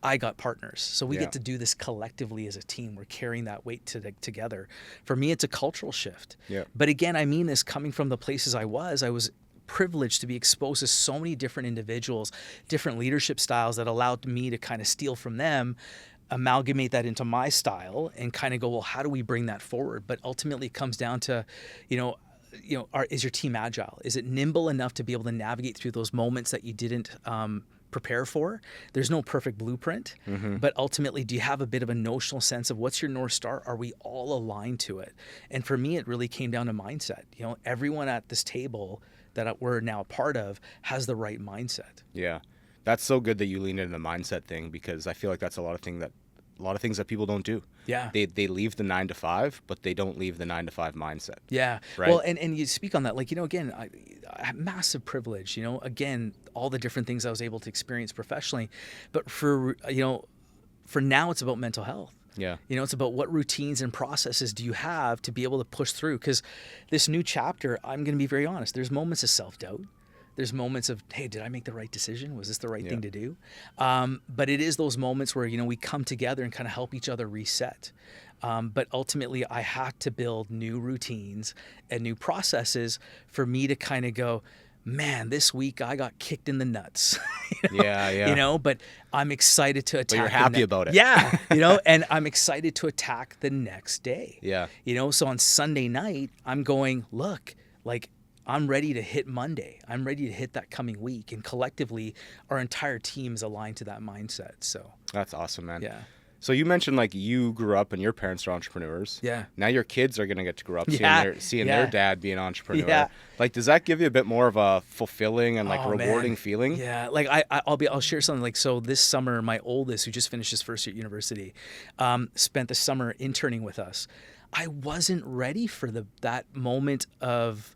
I got partners. So we Yeah. get to do this collectively as a team. We're carrying that weight together. For me, it's a cultural shift. Yeah. But again, I mean this coming from the places I was privileged to be exposed to so many different individuals, different leadership styles that allowed me to kind of steal from them, amalgamate that into my style and kind of go, well, how do we bring that forward? But ultimately it comes down to, is your team agile? Is it nimble enough to be able to navigate through those moments that you didn't prepare for? There's no perfect blueprint, but ultimately, do you have a bit of a notional sense of what's your North Star? Are we all aligned to it? And for me, it really came down to mindset. You know, everyone at this table that we're now a part of has the right mindset. Yeah. That's so good that you lean into the mindset thing because I feel like that's a lot of things that people don't do. Yeah. They leave the 9 to 5, but they don't leave the 9 to 5 mindset. Yeah. Right. Well, and you speak on that, like, you know, again, I have massive privilege, you know, again, all the different things I was able to experience professionally, but for now it's about mental health. Yeah. You know, it's about what routines and processes do you have to be able to push through? Because this new chapter, I'm going to be very honest, there's moments of self-doubt. There's moments of, hey, did I make the right decision? Was this the right thing to do? But it is those moments where, you know, we come together and kind of help each other reset. But ultimately, I had to build new routines and new processes for me to kind of go, man, this week I got kicked in the nuts. Yeah. You know, but I'm excited to attack. But you're happy about it. Yeah. You know, and I'm excited to attack the next day. Yeah. You know, so on Sunday night, I'm going, look, like, I'm ready to hit Monday. I'm ready to hit that coming week. And collectively, our entire team is aligned to that mindset. So That's awesome, man. yeah. So you mentioned like you grew up and your parents are entrepreneurs. Yeah. Now your kids are going to get to grow up Yeah. seeing Yeah. their dad be an entrepreneur. Yeah. Like, does that give you a bit more of a fulfilling and like Oh, rewarding man. feeling? Yeah, like I'll share something. Like, so this summer, my oldest, who just finished his first year at university, spent the summer interning with us. I wasn't ready for that moment of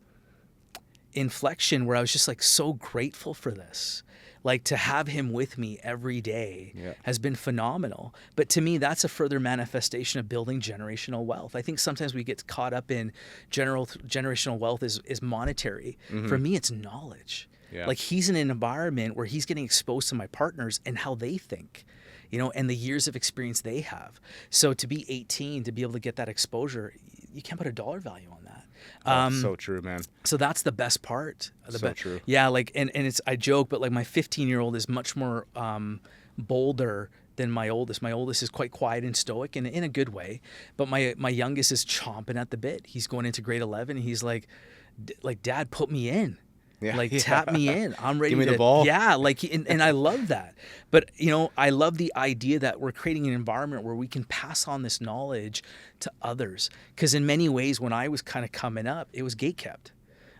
inflection where I was just like so grateful for this. Like to have him with me every day has been phenomenal. But to me, that's a further manifestation of building generational wealth. I think sometimes we get caught up in generational wealth is monetary. For me, it's knowledge. Like he's in an environment where he's getting exposed to my partners and how they think, and the years of experience they have. So to be 18, to be able to get that exposure, you can't put a dollar value on that. That's so true, man. So that's the best part. True. Yeah, like and it's I joke, but like my 15-year-old is much more bolder than my oldest. My oldest is quite quiet and stoic and in a good way, but my youngest is chomping at the bit. He's going into grade 11 and he's like Dad, put me in. Tap me in. I'm ready. Give me the ball. Yeah, and I love that. But I love the idea that we're creating an environment where we can pass on this knowledge to others. Because in many ways, when I was kind of coming up, it was gatekept.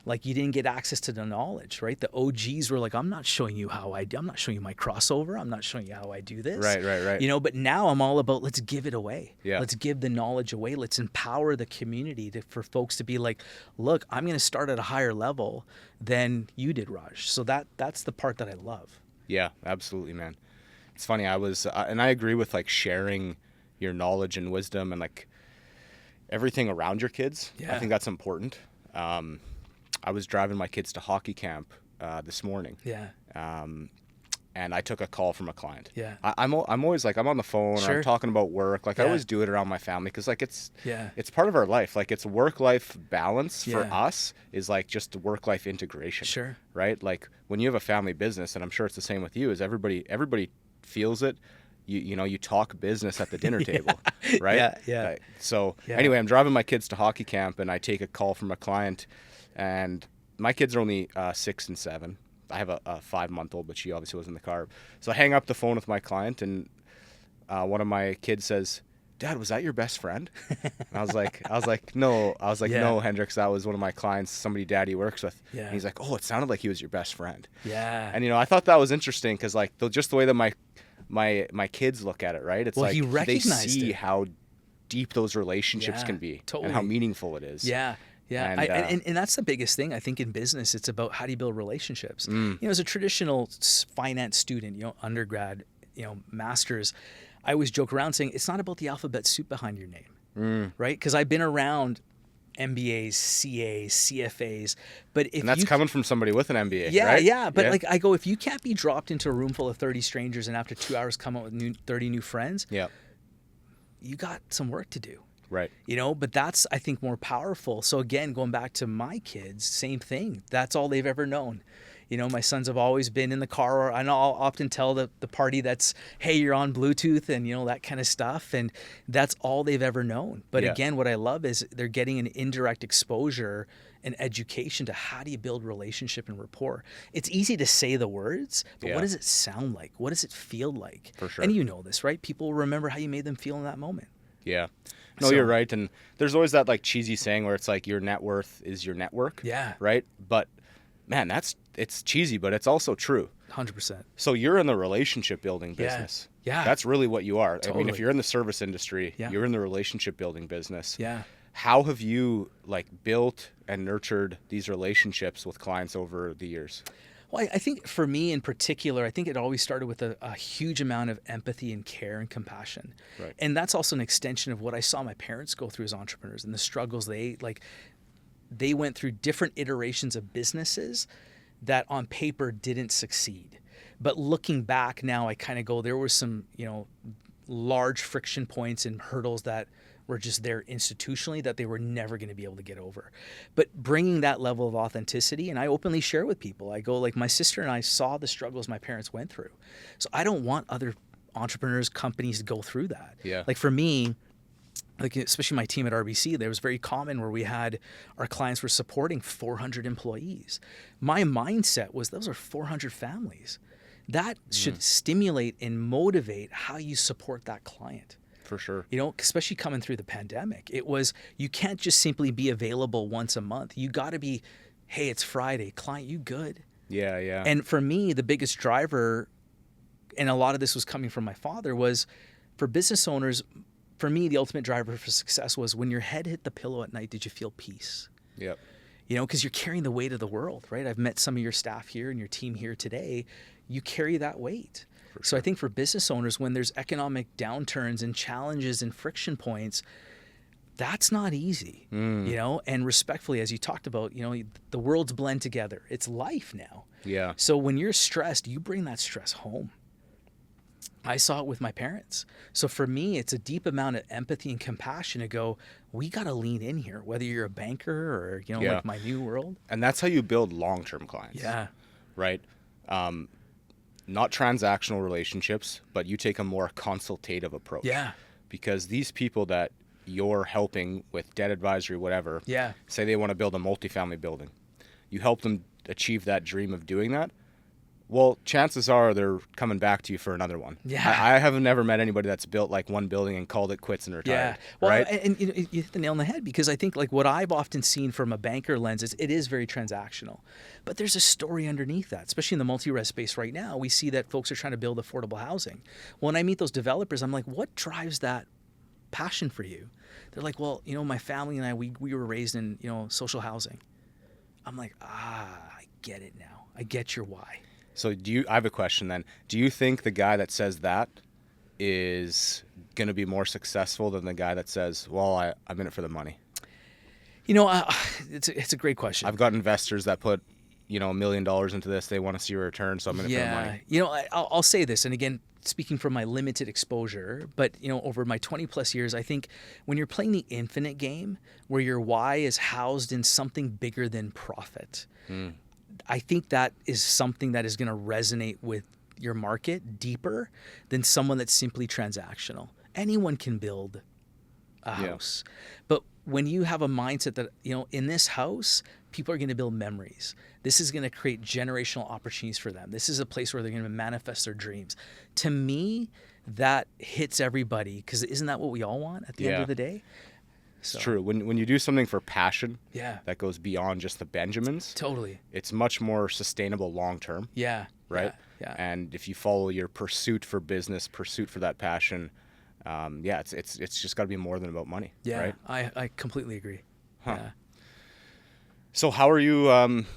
Like you didn't get access to the knowledge, right? The OGs were like, I'm not showing you I'm not showing you my crossover. I'm not showing you how I do this. Right. But now I'm all about, let's give it away. Yeah. Let's give the knowledge away. Let's empower the community for folks to be like, look, I'm going to start at a higher level than you did, Raj. So that's the part that I love. Yeah, absolutely, man. It's funny. I was, and I agree with like sharing your knowledge and wisdom and like everything around your kids. Yeah. I think that's important. I was driving my kids to hockey camp this morning. Yeah. And I took a call from a client. Yeah. I'm always like, I'm on the phone, Sure. or I'm talking about work. Like I always do it around my family because like it's part of our life. Like it's work-life balance for us is like just work-life integration. Sure. Right? Like when you have a family business, and I'm sure it's the same with you, is everybody feels it. You talk business at the dinner table, right? Yeah. Anyway, I'm driving my kids to hockey camp and I take a call from a client. And my kids are only 6 and 7. I have a 5-month-old, but she obviously was in the car. So I hang up the phone with my client, and one of my kids says, "Dad, was that your best friend?" And I was like, no. I was like, no, Hendrix, that was one of my clients, somebody Daddy works with. Yeah. And he's like, oh, it sounded like he was your best friend. Yeah. And I thought that was interesting because like just the way that my kids look at it, right? It's like he recognized they see it. how deep those relationships can be, and how meaningful it is. Yeah. Yeah, and that's the biggest thing I think in business. It's about how do you build relationships. As a traditional finance student, undergrad, masters, I always joke around saying it's not about the alphabet soup behind your name, right? Because I've been around MBAs, CAs, CFAs, but if and that's coming from somebody with an MBA, yeah, right? Yeah, but like I go, if you can't be dropped into a room full of 30 strangers and after 2 hours come out with 30 new friends, you got some work to do. Right. But that's, I think, more powerful. So again, going back to my kids, same thing. That's all they've ever known. My sons have always been in the car, and I'll often tell the party that's, hey, you're on Bluetooth and, that kind of stuff. And that's all they've ever known. But again, what I love is they're getting an indirect exposure and education to how do you build relationship and rapport. It's easy to say the words, but what does it sound like? What does it feel like? For sure. And you know this, right? People remember how you made them feel in that moment. Yeah. No, you're right. And there's always that like cheesy saying where it's like your net worth is your network. Yeah. Right. But man, it's cheesy, but it's also true. 100%. So you're in the relationship building business. Yeah. That's really what you are. Totally. I mean, if you're in the service industry, you're in the relationship building business. Yeah. How have you like built and nurtured these relationships with clients over the years? Well, I think for me in particular, I think it always started with a huge amount of empathy and care and compassion. Right. And that's also an extension of what I saw my parents go through as entrepreneurs and the struggles they went through, different iterations of businesses that on paper didn't succeed. But looking back now, I kind of go, there were some, large friction points and hurdles that were just there institutionally that they were never going to be able to get over. But bringing that level of authenticity, and I openly share with people, I go like, my sister and I saw the struggles my parents went through. So I don't want other entrepreneurs, companies to go through that. Yeah. Like for me, like especially my team at RBC, there was very common where we had our clients were supporting 400 employees. My mindset was those are 400 families. That should stimulate and motivate how you support that client. For sure. Especially coming through the pandemic, it was, you can't just simply be available once a month. You got to be, hey, it's Friday, client, you good? Yeah, yeah. And for me, the biggest driver, and a lot of this was coming from my father, was for business owners, for me, the ultimate driver for success was when your head hit the pillow at night, did you feel peace? Yep. you know, because you're carrying the weight of the world, right? I've met some of your staff here and your team here today. You carry that weight. So I think for business owners, when there's economic downturns and challenges and friction points, that's not easy, you know, and respectfully, as you talked about, you know, the worlds blend together. It's life now. Yeah. So when you're stressed, you bring that stress home. I saw it with my parents. So for me, it's a deep amount of empathy and compassion to go, we got to lean in here, whether you're a banker or, you know, like my new world. And that's how you build long-term clients. Yeah. Right? Not transactional relationships, but you take a more consultative approach. Yeah. Because these people that you're helping with debt advisory, whatever, say they want to build a multifamily building. You help them achieve that dream of doing that. Well, chances are they're coming back to you for another one. Yeah. I have never met anybody that's built like one building and called it quits and retired. Yeah. Well, right? and you know, you hit the nail on the head, because I think like what I've often seen from a banker lens is it is very transactional, but there's a story underneath that, especially in the multi-res space right now. We see that folks are trying to build affordable housing. When I meet those developers, I'm like, what drives that passion for you? They're like, well, you know, my family and I, we were raised in, you know, social housing. I'm like, I get it now. I get your why. So I have a question then. Do you think the guy that says that is going to be more successful than the guy that says, well, I'm in it for the money? You know, it's a great question. I've got investors that put, you know, $1 million into this. They want to see a return, so I'm in it for the money. You know, I'll say this, and again, speaking from my limited exposure, but, you know, over my 20 plus years, I think when you're playing the infinite game where your why is housed in something bigger than profit, I think that is something that is going to resonate with your market deeper than someone that's simply transactional. Anyone can build a house. But when you have a mindset that, you know, in this house, people are going to build memories. This is going to create generational opportunities for them. This is a place where they're going to manifest their dreams. To me, that hits everybody, because isn't that what we all want at the end of the day? It's true. When you do something for passion, that goes beyond just the Benjamins, totally, it's much more sustainable long term. Yeah. Right. Yeah. And if you follow your pursuit for business, pursuit for that passion, it's just got to be more than about money. Yeah. Right? I completely agree. Yeah. So how are you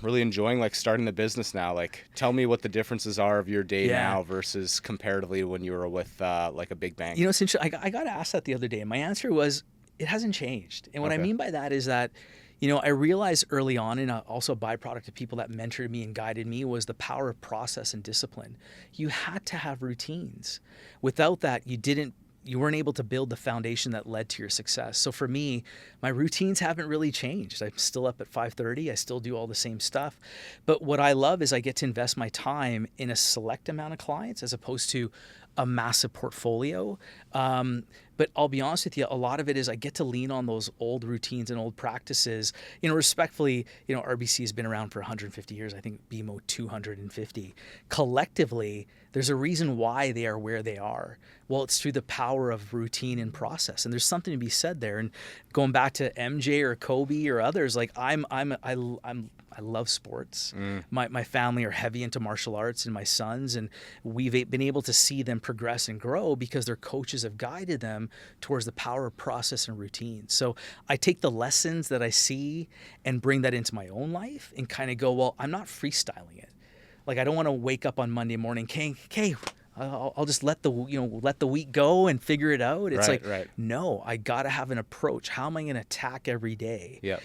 really enjoying like starting the business now? Like, tell me what the differences are of your day now versus comparatively when you were with like a big bank. You know, it's interesting. I got asked that the other day, and my answer was, it hasn't changed. And what I mean by that is that, you know, I realized early on, and also a byproduct of people that mentored me and guided me, was the power of process and discipline. You had to have routines. Without that, you weren't able to build the foundation that led to your success. So for me, my routines haven't really changed. I'm still up at 5:30. I still do all the same stuff. But what I love is I get to invest my time in a select amount of clients as opposed to a massive portfolio. But I'll be honest with you, a lot of it is I get to lean on those old routines and old practices. You know, respectfully, you know, RBC has been around for 150 years. I think BMO 250. Collectively, there's a reason why they are where they are. Well, it's through the power of routine and process. And there's something to be said there. And going back to MJ or Kobe or others, like I love sports. My family are heavy into martial arts, and my sons, and we've been able to see them progress and grow because their coaches have guided them towards the power of process and routine. So I take the lessons that I see and bring that into my own life and kind of go, well, I'm not freestyling it. Like, I don't want to wake up on Monday morning, okay, I'll just let the week go and figure it out. It's no, I got to have an approach. How am I going to attack every day? Yeah.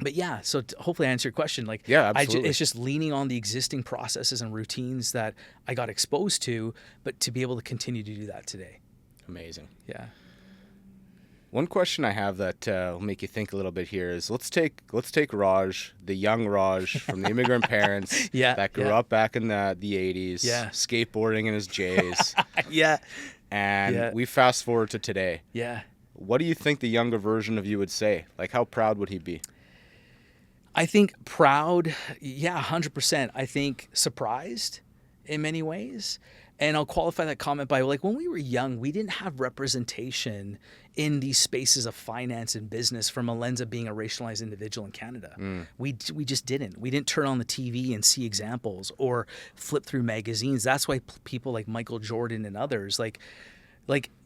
But yeah, so hopefully I answer your question. Like, yeah, absolutely. It's just leaning on the existing processes and routines that I got exposed to, but to be able to continue to do that today. Amazing. Yeah. One question I have that will make you think a little bit here is let's take Raj, the young Raj from the immigrant parents that grew up back in the 80s, skateboarding in his J's. And we fast forward to today. Yeah. What do you think the younger version of you would say? Like, how proud would he be? I think proud, 100%. I think surprised in many ways. And I'll qualify that comment by, like, when we were young, we didn't have representation in these spaces of finance and business from a lens of being a racialized individual in Canada. We just didn't. We didn't turn on the TV and see examples or flip through magazines. That's why people like Michael Jordan and others, like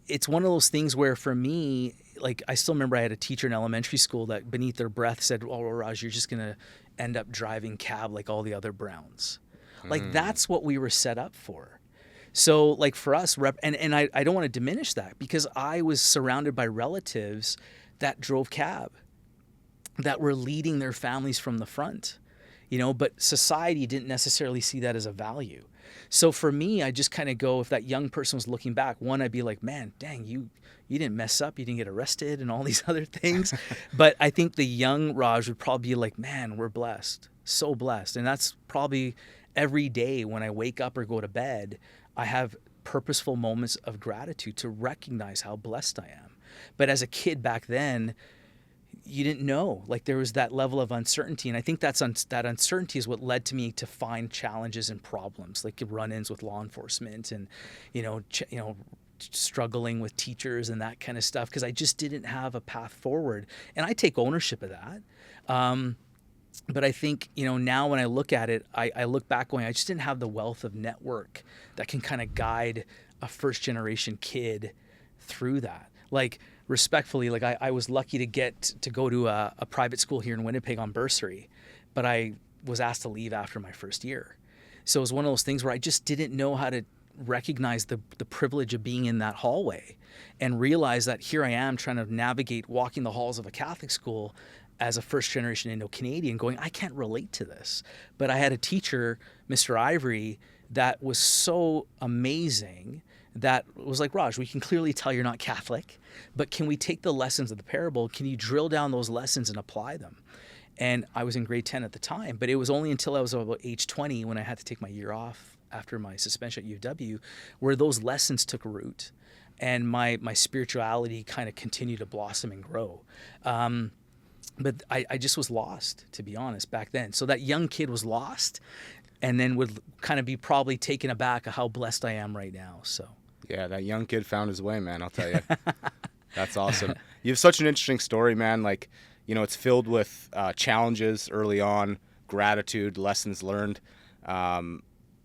it's one of those things where for me, like I still remember I had a teacher in elementary school that beneath their breath said, "Oh, Raj, you're just gonna end up driving cab like all the other Browns." Like that's what we were set up for. So like for us, and I don't want to diminish that, because I was surrounded by relatives that drove cab, that were leading their families from the front, but society didn't necessarily see that as a value. So for me, I just kind of go, if that young person was looking back, one, I'd be like, man, dang, you didn't mess up, you didn't get arrested and all these other things. But I think the young Raj would probably be like, man, we're blessed, so blessed. And that's probably every day when I wake up or go to bed, I have purposeful moments of gratitude to recognize how blessed I am. But as a kid back then, you didn't know, like there was that level of uncertainty. And I think that uncertainty is what led to me to find challenges and problems, like run-ins with law enforcement and, struggling with teachers and that kind of stuff, because I just didn't have a path forward. And I take ownership of that. But I think, now when I look at it, I look back going, I just didn't have the wealth of network that can kind of guide a first generation kid through that. Like, respectfully, like I was lucky to get to go to a private school here in Winnipeg on bursary, but I was asked to leave after my first year. So it was one of those things where I just didn't know how to recognize the privilege of being in that hallway and realize that here I am trying to navigate walking the halls of a Catholic school as a first generation Indo-Canadian going, I can't relate to this. But I had a teacher, Mr. Ivory, that was so amazing that was like, Raj, we can clearly tell you're not Catholic, but can we take the lessons of the parable? Can you drill down those lessons and apply them? And I was in grade 10 at the time, but it was only until I was about age 20 when I had to take my year off after my suspension at U of W where those lessons took root and my spirituality kind of continued to blossom and grow. But I just was lost, to be honest, back then. So that young kid was lost and then would kind of be probably taken aback at how blessed I am right now. So yeah, that young kid found his way, man, I'll tell you. That's awesome. You have such an interesting story, man. Like, it's filled with challenges early on, gratitude, lessons learned.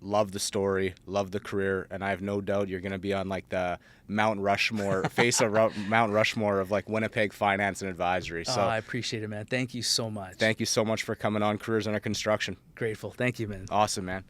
Love the story, love the career, and I have no doubt you're going to be on like the Mount Rushmore, Mount Rushmore of like Winnipeg finance and advisory. So I appreciate it, man. Thank you so much. Thank you so much for coming on Careers Under Construction. Grateful. Thank you, man. Awesome, man.